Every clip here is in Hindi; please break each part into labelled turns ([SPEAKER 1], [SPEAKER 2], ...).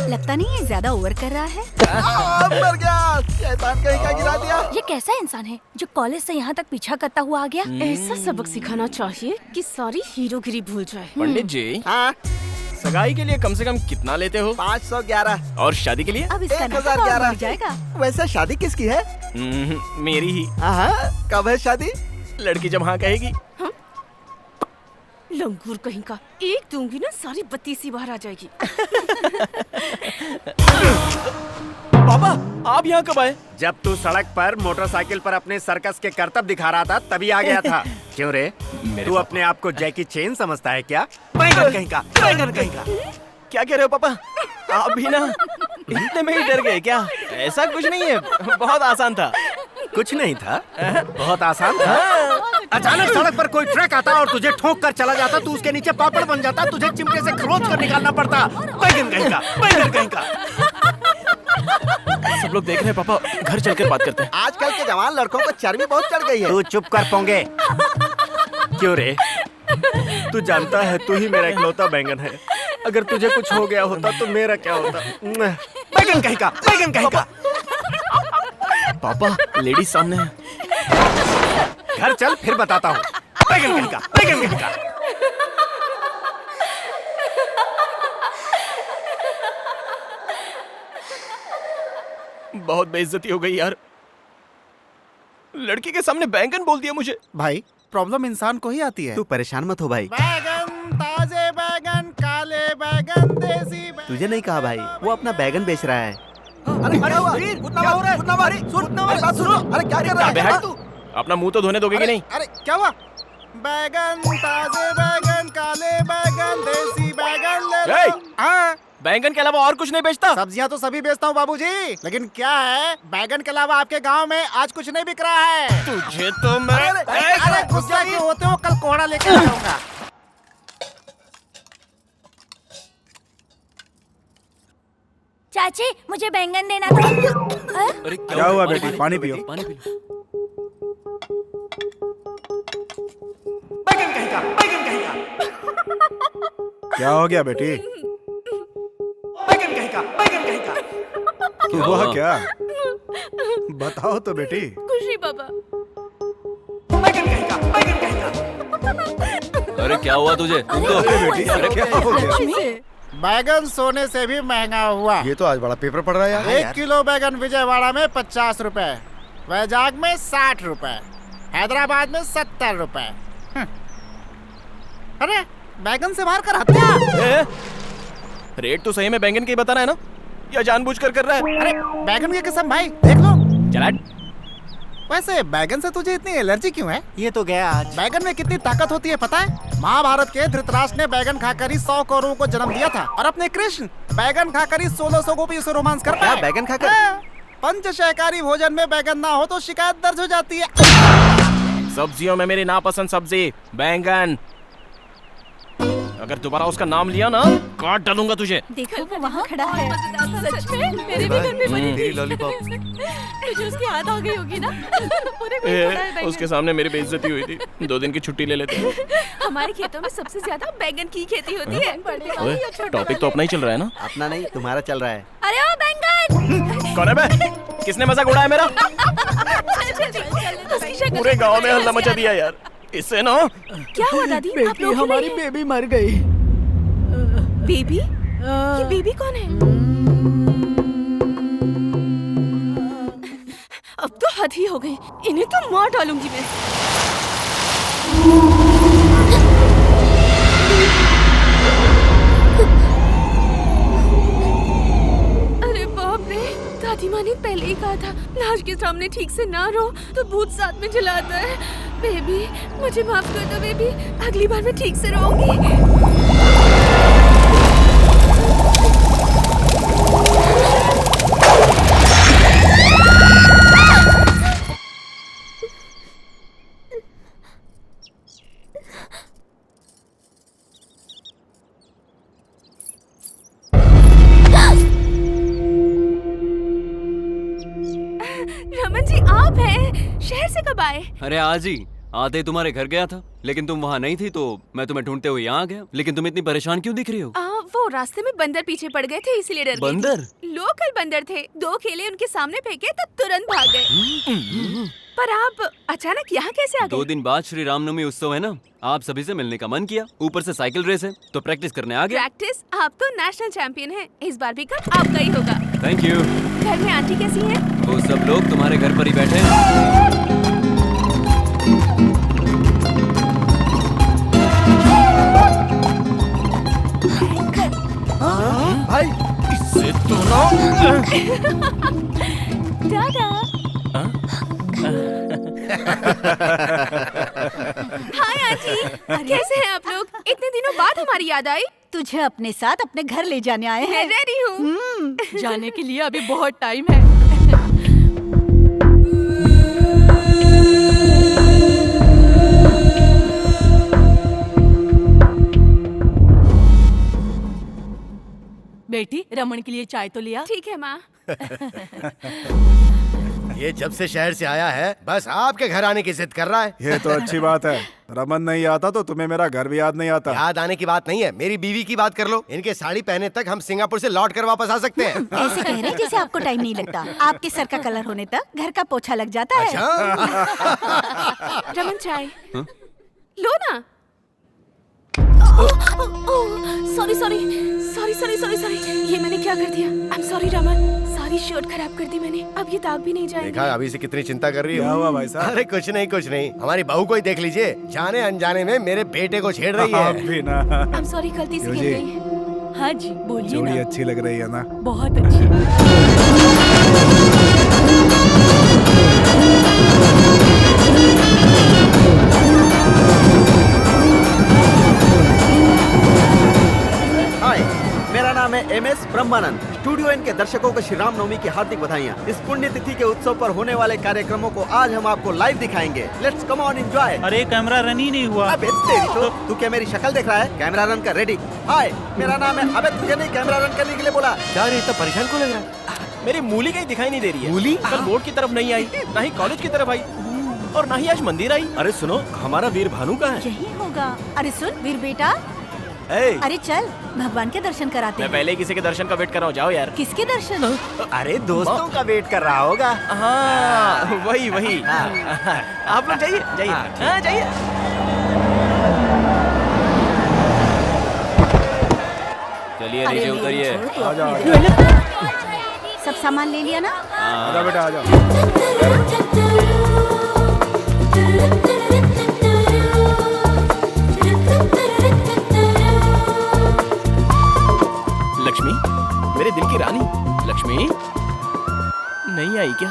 [SPEAKER 1] लगता नहीं है ज्यादा ओवर कर रहा है।
[SPEAKER 2] मर गया, शैतान कहीं का गिरा दिया।
[SPEAKER 1] ये कैसा इंसान है जो कॉलेज से यहाँ तक पीछा करता हुआ आ गया?
[SPEAKER 3] ऐसा सबक सिखाना चाहिए कि सारी हीरोगिरी भूल जाए।
[SPEAKER 4] पंडित जी,
[SPEAKER 2] हाँ,
[SPEAKER 4] सगाई के लिए कम से कम कितना लेते हो?
[SPEAKER 2] 511।
[SPEAKER 4] और शादी के लिए?
[SPEAKER 1] अब इसका
[SPEAKER 2] 1011
[SPEAKER 1] हो जाएगा।
[SPEAKER 2] वैसे शादी किसकी है?
[SPEAKER 4] मेरी ही।
[SPEAKER 2] हाँ, कब है शादी?
[SPEAKER 4] लड़की जब हाँ कहेगी।
[SPEAKER 3] लंगूर कहीं का, एक दूंगी ना सारी बत्ती सी बाहर आ जाएगी।
[SPEAKER 4] पापा, आप यहाँ कब आए?
[SPEAKER 5] जब तू सड़क पर मोटरसाइकिल पर अपने सर्कस के करतब दिखा रहा था तभी आ गया था। क्यों रे, तू अपने आप को जैकी चेन समझता है क्या? बैंगन कहीं का, बैंगन कहीं का।
[SPEAKER 4] क्या कह रहे हो पापा? आप भी ना इतने में ही डर गए क्या? ऐसा कुछ नहीं है, बहुत आसान था।
[SPEAKER 5] कुछ नहीं था, बहुत आसान था। अचानक सड़क पर कोई ट्रक आता और तुझे ठोक कर चला जाता, तू उसके नीचे पापड़ बन जाता, तुझे चिमटे से खरोच कर निकालना पड़ता। बैंगन कहीं का, बैंगन कहीं का।
[SPEAKER 4] सब लोग देख रहे हैं पापा, घर चलकर बात करते हैं।
[SPEAKER 2] आजकल के जवान लड़कों को चर्बी बहुत चढ़ गई है।
[SPEAKER 5] तू चुप कर पोंगे। क्यों रे, तू जानता है तू ही मेरा इकलौता बैंगन है। अगर तुझे कुछ हो गया होता तो मेरा क्या होता? बैंगन कहीं का, बैंगन कहीं का।
[SPEAKER 4] पापा, लेडीज सामने है।
[SPEAKER 5] घर चल फिर बताता हूँ। बैंगन कहीं का, बैंगन कहीं का।
[SPEAKER 4] बहुत बेइज्जती हो गई यार। लड़की के सामने बैंगन बोल दिया मुझे।
[SPEAKER 6] भाई, प्रॉब्लम इंसान को ही आती है।
[SPEAKER 5] तू परेशान मत हो भाई।
[SPEAKER 6] बैगन, ताजे बैगन, काले बैगन, देसी बैगन।
[SPEAKER 5] तुझे नहीं कहा भाई, वो अपना बैगन बेच रहा है।
[SPEAKER 2] अरे क्या हुआ? क्या हो रहा है? सुन, मेरी बात सुनो। अरे क्या कर रहा है?
[SPEAKER 4] बेहद तू अपना मुंह तो धोने दोगे कि नहीं?
[SPEAKER 6] अरे क्या हुआ? बैगन, ताजे बैगन, काले बैगन, देसी बैगन ले
[SPEAKER 4] ए!
[SPEAKER 6] लो। हाँ,
[SPEAKER 4] बैंगन के अलावा और कुछ नहीं बेचता?
[SPEAKER 6] सब्जियां तो सभी बेचता हूँ बाबूजी, लेकिन क्या है, बैगन के अलावा आपके गांव में आज कुछ नहीं बिक रहा है।
[SPEAKER 4] तुझे तो मैं
[SPEAKER 6] अरे गुस्सा क्यों होते हो? कल कोहड़ा लेके आऊंगा।
[SPEAKER 1] चाची, मुझे बैंगन देना था।
[SPEAKER 4] अरे
[SPEAKER 6] क्या हुआ बेटी? पानी पियो।
[SPEAKER 4] पानी पी लो।
[SPEAKER 5] बैंगन कहीं का, बैंगन कहीं का।
[SPEAKER 6] क्या हो गया बेटी?
[SPEAKER 5] बैंगन कहीं का, बैंगन कहीं का।
[SPEAKER 6] हुआ क्या? बताओ तो बेटी।
[SPEAKER 3] खुशी बाबा।
[SPEAKER 5] बैंगन कहीं का, बैंगन कहीं का।
[SPEAKER 4] अरे क्या हुआ तुझे?
[SPEAKER 6] बेटी, अरे क्या हो गया?
[SPEAKER 3] में
[SPEAKER 6] बैगन सोने से भी महंगा हुआ।
[SPEAKER 7] ये तो आज बड़ा पेपर पढ़ रहा है यार।
[SPEAKER 6] 1 किलो बैगन विजयवाड़ा में 50 रुपए, वैजाग में 60 रुपए, हैदराबाद में 70 रुपए। अरे बैगन से मार कर हत्या।
[SPEAKER 4] रेट तो सही में बैंगन के ही बता रहा है ना, या जानबूझकर कर रहा है?
[SPEAKER 6] अरे बैगन की कसम भाई, देख लो।
[SPEAKER 4] चला।
[SPEAKER 6] वैसे बैगन से तुझे इतनी एलर्जी क्यों है?
[SPEAKER 5] ये तो गया आज।
[SPEAKER 6] बैगन में कितनी ताकत होती है पता है? महाभारत के धृतराष्ट्र ने बैगन खाकर ही 100 कौरवों को जन्म दिया था, और अपने कृष्ण बैगन खाकर ही 1600 गोपियों से रोमांस कर पाए।
[SPEAKER 5] बैगन खाकर?
[SPEAKER 6] हाँ, पंचशाकाहारी भोजन में बैगन ना हो तो शिकायत दर्ज हो जाती है।
[SPEAKER 4] सब्जियों में मेरी नापसंद सब्जी बैंगन। अगर दोबारा उसका नाम लिया ना, काट डालूंगा तुझे।
[SPEAKER 1] देखो वो वहाँ खड़ा है।
[SPEAKER 3] सच में मेरे भी घर पे बनी थी।
[SPEAKER 7] तेरी लॉलीपॉप।
[SPEAKER 3] तुझे उसकी याद आ गई होगी ना? पूरे में पड़ा है बैगन।
[SPEAKER 4] उसके सामने मेरी बेइज्जती हुई थी। 2 दिन की छुट्टी ले लेते हैं।
[SPEAKER 3] हमारे खेतों में सबसे ज्यादा बैगन की खेती होती है। बड़े वाले या छोटे
[SPEAKER 4] टॉपिक तो
[SPEAKER 3] वाले?
[SPEAKER 4] अपना ही चल रहा है ना?
[SPEAKER 5] अपना नहीं, तुम्हारा चल रहा है।
[SPEAKER 1] अरे ओ बैंगन!
[SPEAKER 4] कौन है बे? किसने मजाक उड़ाया मेरा?
[SPEAKER 3] उसकी शक्ल
[SPEAKER 4] पूरे गांव में हल्ला मचा दिया यार। इससे ना
[SPEAKER 3] क्या हुआ दादी? आप लोग हमारी
[SPEAKER 8] बेबी मर गई।
[SPEAKER 3] बेबी? ये बेबी कौन है? अब तो हद ही हो गई, इन्हें तो मार डालूंगी मैं। अरे बाप रे, दादी माँ ने पहले ही कहा था लाश के सामने ठीक से ना रो तो भूत साथ में जलाता है। बेबी मुझे माफ कर दो बेबी, अगली बार मैं ठीक से रहूंगी। शहर से कब आए?
[SPEAKER 7] अरे आज ही आते ही तुम्हारे घर गया था, लेकिन तुम वहाँ नहीं थी तो मैं तुम्हें ढूंढते हुए यहाँ आ गया। लेकिन तुम इतनी परेशान क्यों दिख रही हो?
[SPEAKER 3] वो रास्ते में बंदर पीछे पड़ गए थे इसलिए डर गई थी।
[SPEAKER 7] बंदर?
[SPEAKER 3] लोकल बंदर थे, 2 केले उनके सामने फेंके तो तुरंत भाग गए। पर आप अचानक यहाँ कैसे आ गए?
[SPEAKER 7] 2 दिन बाद श्री रामनवमी उत्सव है ना, आप सभी से मिलने का मन किया। ऊपर से साइकिल रेस है तो प्रैक्टिस करने आ गया।
[SPEAKER 3] प्रैक्टिस? आप तो नेशनल चैंपियन हैं, इस बार भी कप आपका ही होगा।
[SPEAKER 7] Thank you.
[SPEAKER 3] घर में आंटी कैसी है?
[SPEAKER 7] वो सब लोग तुम्हारे घर पर ही बैठे हैं।
[SPEAKER 2] भाई
[SPEAKER 4] इससे तो ना
[SPEAKER 3] दादा। हाय आंटी, कैसे हैं आप लोग? इतने दिनों बाद हमारी याद आई।
[SPEAKER 1] तुझे अपने साथ अपने घर ले जाने आए
[SPEAKER 3] मैं
[SPEAKER 1] हैं।
[SPEAKER 3] रेडी हूँ।
[SPEAKER 1] जाने के लिए अभी बहुत टाइम है। बेटी, रमन के लिए चाय तो लिया।
[SPEAKER 3] ठीक है माँ।
[SPEAKER 5] ये जब से शहर से आया है बस आपके घर आने की जिद कर रहा है।
[SPEAKER 2] ये तो अच्छी बात है। रमन नहीं आता तो तुम्हें मेरा घर भी याद नहीं आता।
[SPEAKER 5] याद आने की बात नहीं है, मेरी बीवी की बात कर लो। इनके साड़ी पहने तक हम सिंगापुर से लौट कर वापस आ सकते हैं।
[SPEAKER 1] ऐसे कह रहे जैसे आपको टाइम नहीं लगता। आपके सर का कलर होने तक घर का पोछा लग जाता है।
[SPEAKER 5] अच्छा?
[SPEAKER 3] रमन चाय लो ना। Sorry sorry sorry sorry sorry sorry, ये मैंने क्या कर दिया? आई एम सॉरी रमन, सारी शर्ट खराब कर दी मैंने। अब ये दाग भी नहीं जाएंगे।
[SPEAKER 5] देखा अभी से कितनी चिंता कर रही
[SPEAKER 2] क्या हुआ
[SPEAKER 5] हो?
[SPEAKER 2] भाई साहब?
[SPEAKER 5] अरे कुछ नहीं कुछ नहीं, हमारी बहू को ही देख लीजिए, जाने अनजाने में मेरे बेटे को छेड़ रही
[SPEAKER 2] आप
[SPEAKER 5] है।
[SPEAKER 2] भी ना।
[SPEAKER 3] आई एम सॉरी, गलती से गिर
[SPEAKER 2] जी।
[SPEAKER 3] गई।
[SPEAKER 1] हाँ जी, बोलिए
[SPEAKER 2] जोड़ी
[SPEAKER 1] ना।
[SPEAKER 2] अच्छी लग रही है ना?
[SPEAKER 1] बहुत अच्छी।
[SPEAKER 8] हाय, मेरा नाम है MS ब्रह्मानंद। स्टूडियो एन के दर्शकों को श्री रामनवमी की हार्दिक बधाइयाँ। इस पुण्य तिथि के उत्सव पर होने वाले कार्यक्रमों को आज हम आपको लाइव दिखाएंगे। Let's come on enjoy.
[SPEAKER 9] अरे कैमरा रन ही नहीं हुआ।
[SPEAKER 8] अबे तेरी तो, तू क्या मेरी शक्ल देख रहा है? कैमरा रन कर, रेडी। हाय, मेरा नाम है। अबे तुझे नहीं कैमरा रन करने के लिए बोला।
[SPEAKER 5] क्या रे इतना परेशान क्यों लग रहा है?
[SPEAKER 4] मेरी मूली कहीं दिखाई नहीं दे रही है।
[SPEAKER 5] मूली?
[SPEAKER 4] कल बोर्ड की तरफ नहीं आई, ना ही कॉलेज की तरफ आई, और ना ही आज मंदिर आई।
[SPEAKER 5] अरे सुनो, हमारा वीर भानु कहाँ है?
[SPEAKER 1] यही होगा। अरे सुन वीर बेटा,
[SPEAKER 5] ए,
[SPEAKER 1] अरे चल भगवान के दर्शन कराते
[SPEAKER 4] मैं
[SPEAKER 1] हैं।
[SPEAKER 4] पहले ही किसी के दर्शन का वेट कर रहा हूँ, जाओ यार।
[SPEAKER 1] किसके दर्शन?
[SPEAKER 5] अरे दोस्तों का वेट कर रहा होगा।
[SPEAKER 4] हाँ वही वही। आप लोग जाइए जाइए। हाँ जाइए।
[SPEAKER 7] चलिए
[SPEAKER 1] अरे
[SPEAKER 7] नीचे
[SPEAKER 1] मेरी
[SPEAKER 7] उतरिए।
[SPEAKER 1] छोड़ तो
[SPEAKER 2] आजा,
[SPEAKER 1] अपनी- सब सामान ले लिया ना?
[SPEAKER 2] आजा बेटा आजा।
[SPEAKER 4] लक्ष्मी, मेरे दिल की रानी लक्ष्मी, नहीं आई क्या?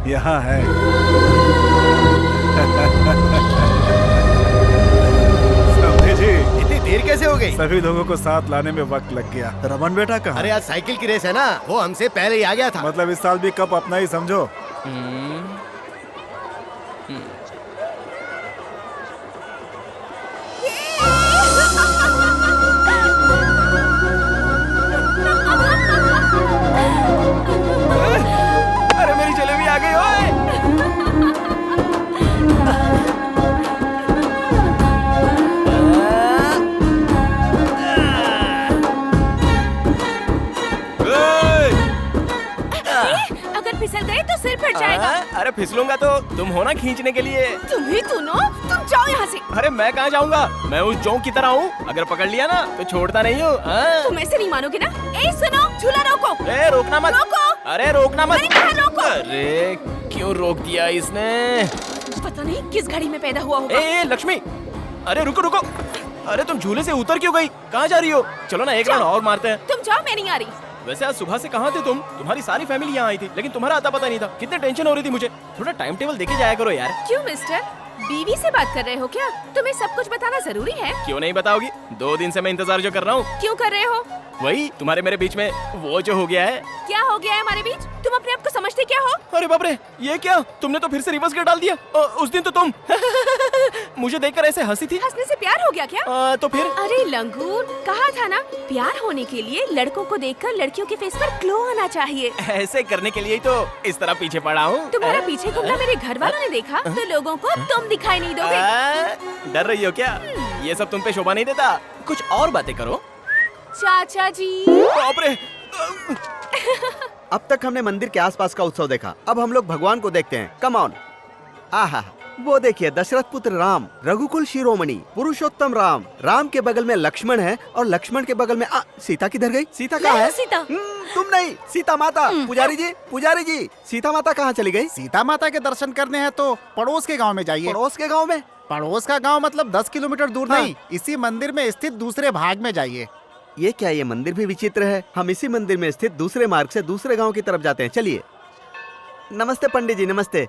[SPEAKER 2] यहाँ है। समझे जी,
[SPEAKER 5] इतनी देर कैसे हो गई?
[SPEAKER 2] सभी लोगों को साथ लाने में वक्त लग गया। रमन बेटा कहाँ?
[SPEAKER 5] अरे आज साइकिल की रेस है ना, वो हमसे पहले ही आ गया था।
[SPEAKER 2] मतलब इस साल भी कप अपना ही समझो।
[SPEAKER 4] अरे मेरी जलेबी आ गई। ओए
[SPEAKER 3] अगर फिसल गए तो सिर फट जाएगा।
[SPEAKER 4] अरे फिसलूंगा तो तुम हो ना खींचने के लिए।
[SPEAKER 3] तुम ही सुनो, तुम जाओ यहाँ से।
[SPEAKER 4] अरे मैं कहाँ जाऊंगा? मैं उस जोंक की तरह हूँ, अगर पकड़ लिया ना तो छोड़ता नहीं हूँ। हाँ?
[SPEAKER 3] तुम ऐसे नहीं मानोगे ना। ए सुनो, झूला रोको।
[SPEAKER 4] ए रोकना मत।
[SPEAKER 3] रोको।
[SPEAKER 4] अरे रोकना मत।
[SPEAKER 3] मैंने कहा रोको।
[SPEAKER 4] अरे क्यों रोक दिया इसने?
[SPEAKER 3] पता नहीं किस घड़ी में पैदा हुआ होगा।
[SPEAKER 4] ए लक्ष्मी, अरे रुको रुको। अरे तुम झूले से उतर क्यों गई? कहाँ जा रही हो? चलो ना एक राउंड और मारते हैं।
[SPEAKER 3] तुम जाओ, मैं नहीं आ रही।
[SPEAKER 4] वैसे आज सुबह से कहाँ थे तुम? तुम्हारी सारी फैमिली यहाँ आई थी, लेकिन तुम्हारा आता पता नहीं था। कितनी टेंशन हो रही थी मुझे। थोड़ा टाइम टेबल देके जाया करो यार।
[SPEAKER 3] क्यों मिस्टर, बीवी से बात कर रहे हो क्या? तुम्हें सब कुछ बताना जरूरी है।
[SPEAKER 4] क्यों नहीं बताओगी? 2 दिन से मैं इंतजार जो कर रहा हूँ।
[SPEAKER 3] क्यों कर रहे हो?
[SPEAKER 4] वही तुम्हारे मेरे बीच में वो जो हो गया है।
[SPEAKER 3] क्या हो गया है हमारे बीच? तुम अपने आप को समझते क्या हो?
[SPEAKER 4] अरे बाप रे, ये क्या? तुमने तो फिर से रिवर्स गियर डाल दिया। उस दिन तो तुम मुझे देखकर ऐसे हंसी थी।
[SPEAKER 3] हंसने से प्यार हो गया क्या?
[SPEAKER 4] तो फिर
[SPEAKER 3] अरे लंगूर, कहा था ना प्यार होने के लिए लड़कों को देखकर लड़कियों के फेस पर ग्लो आना चाहिए।
[SPEAKER 4] ऐसे करने के लिए ही तो इस तरह पीछे पड़ा हूँ।
[SPEAKER 3] तुम्हारा पीछे घूमना मेरे घर वालों ने देखा तो लोगों को तुम दिखाई नहीं दोगे।
[SPEAKER 4] डर रही हो क्या? ये सब तुम पे शोभा नहीं देता। कुछ और बातें करो।
[SPEAKER 3] चाचा जी।
[SPEAKER 4] बाप रे।
[SPEAKER 8] अब तक हमने मंदिर के आसपास का उत्सव देखा, अब हम लोग भगवान को देखते हैं। Come on. आहा, वो देखिए दशरथ पुत्र राम, रघुकुल शिरोमणि, पुरुषोत्तम राम। राम के बगल में लक्ष्मण है और लक्ष्मण के बगल में सीता किधर गई? सीता कहाँ है?
[SPEAKER 3] सीता।
[SPEAKER 8] तुम नहीं, सीता माता। पुजारी जी, सीता माता कहाँ चली गई?
[SPEAKER 6] सीता माता के दर्शन करने हैं तो पड़ोस के गांव में जाइए।
[SPEAKER 8] पड़ोस के गांव में?
[SPEAKER 6] पड़ोस का गांव मतलब 10 किलोमीटर दूर
[SPEAKER 8] हाँ।
[SPEAKER 6] नहीं, इसी मंदिर में स्थित दूसरे भाग में जाइए।
[SPEAKER 8] ये क्या, ये मंदिर भी विचित्र है। हम इसी मंदिर में स्थित दूसरे मार्ग से दूसरे गांव की तरफ जाते हैं। चलिए। नमस्ते पंडित जी, नमस्ते।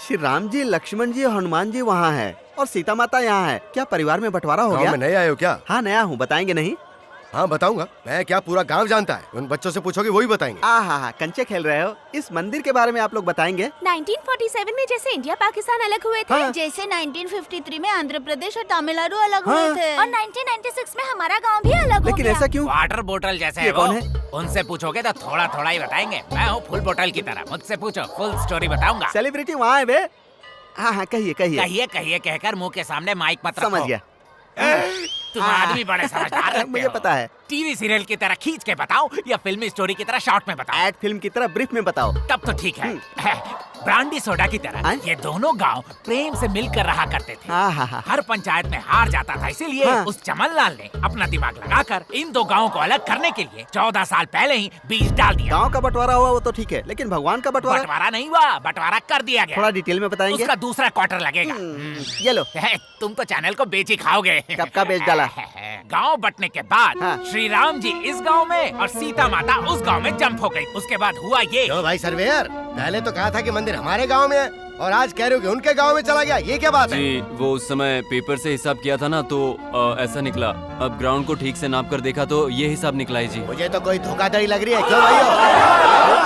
[SPEAKER 8] श्री राम जी, लक्ष्मण जी और हनुमान जी वहाँ है और सीता माता यहाँ है। क्या परिवार में बंटवारा हो गया?
[SPEAKER 2] में नए आए हो क्या?
[SPEAKER 8] हाँ, नया हूँ। बताएंगे नहीं?
[SPEAKER 2] हाँ बताऊंगा। मैं क्या, पूरा गांव जानता है। उन बच्चों से पूछोगे वही बताएंगे।
[SPEAKER 8] हाँ, कंचे खेल रहे हो। इस मंदिर के बारे में आप लोग बताएंगे?
[SPEAKER 3] 1947 में जैसे इंडिया पाकिस्तान अलग हुए थे,
[SPEAKER 8] हाँ।
[SPEAKER 1] जैसे 1953 में आंध्र प्रदेश और तमिलनाडु अलग
[SPEAKER 8] हाँ।
[SPEAKER 1] हुए थे और 1996 में हमारा गांव भी अलग हो
[SPEAKER 8] लेकिन
[SPEAKER 1] गया।
[SPEAKER 8] ऐसा क्यों?
[SPEAKER 9] वाटर बोतल जैसे
[SPEAKER 8] ये
[SPEAKER 9] है वो।
[SPEAKER 8] कौन है?
[SPEAKER 9] उनसे पूछोगे तो थोड़ा थोड़ा ही बताएंगे। मैं हूँ फुल बोतल की तरह, मुझसे पूछो, फुल स्टोरी बताऊंगा।
[SPEAKER 8] सेलिब्रिटी वहाँ है बे? हाँ, कहिए।
[SPEAKER 9] कहिए कहिए कहकर मुंह के सामने माइक मत रखो।
[SPEAKER 8] समझ गया।
[SPEAKER 9] तुम आदमी बड़े समझदार लगते
[SPEAKER 8] मुझे
[SPEAKER 9] हो।
[SPEAKER 8] पता है।
[SPEAKER 9] टीवी सीरियल की तरह खींच के बताओ या फिल्मी स्टोरी की तरह शॉर्ट में बताओ।
[SPEAKER 8] एड फिल्म की तरह ब्रीफ में बताओ।
[SPEAKER 9] तब तो ठीक है। ब्रांडी सोडा की तरह
[SPEAKER 8] हाँ?
[SPEAKER 9] ये दोनों गांव प्रेम से मिलकर रहा करते थे।
[SPEAKER 8] हाँ।
[SPEAKER 9] हर पंचायत में हार जाता था, इसीलिए
[SPEAKER 8] हाँ।
[SPEAKER 9] उस चमनलाल ने अपना दिमाग लगाकर इन दो गांवों को अलग करने के लिए 14 साल पहले ही बीज डाल दिया।
[SPEAKER 8] गांव का बंटवारा हुआ वो तो ठीक है, लेकिन भगवान का बंटवारा?
[SPEAKER 9] बंटवारा नहीं हुआ, बंटवारा कर दिया गया।
[SPEAKER 8] थोड़ा डिटेल में बताएंगे?
[SPEAKER 9] उसका दूसरा क्वार्टर लगेगा।
[SPEAKER 8] ये लो।
[SPEAKER 9] तुम तो चैनल को बेच ही खाओगे।
[SPEAKER 8] कब का बेच डाला?
[SPEAKER 9] गांव बंटने के बाद
[SPEAKER 8] हाँ।
[SPEAKER 9] श्री राम जी इस गांव में और सीता माता उस गांव में जंप हो गई। उसके बाद हुआ ये।
[SPEAKER 2] क्यों भाई सर्वेयर, पहले तो कहा था कि मंदिर हमारे गांव में है और आज कह रहे हो कि उनके गांव में चला गया। ये क्या बात है?
[SPEAKER 7] जी, वो उस समय पेपर से हिसाब किया था ना, तो ऐसा निकला। अब ग्राउंड को ठीक से नाप कर देखा तो ये हिसाब निकला है जी।
[SPEAKER 2] मुझे तो कोई धोखाधड़ी लग रही है। क्यों भाई?